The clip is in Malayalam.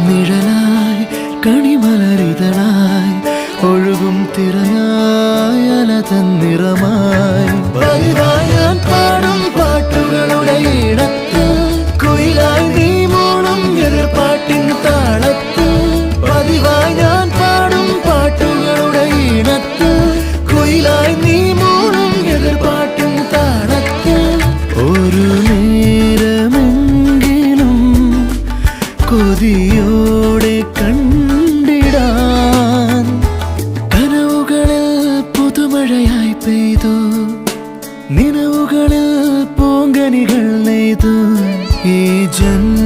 നിഴലായി കണിമലരിതളായി ഒഴുകും തിരയായി അലതൻ നിറമായി പതിവായി ഞാൻ പാടും പാട്ടുകളുടെ ഇടത്ത് കുയിലായി നീ മൂളും എതിർപ്പാട്ടിൻ താളത്ത് പതിവായി ഞാൻ പാടും പാട്ടുകളുടെ ഇടത്ത് കുയിലായി നീ മൂളും എതിർപ്പാട്ടിൻ താളത്ത് ഒരു നേരമെങ്കിലും കൊതിയോടെ കണ്ടിടാൻ കനവുകളിൽ പുതുമഴയായി പെയ്തു നിലവുകളിൽ പൂങ്കനികൾ നെയ്തു ഈ ജന്മ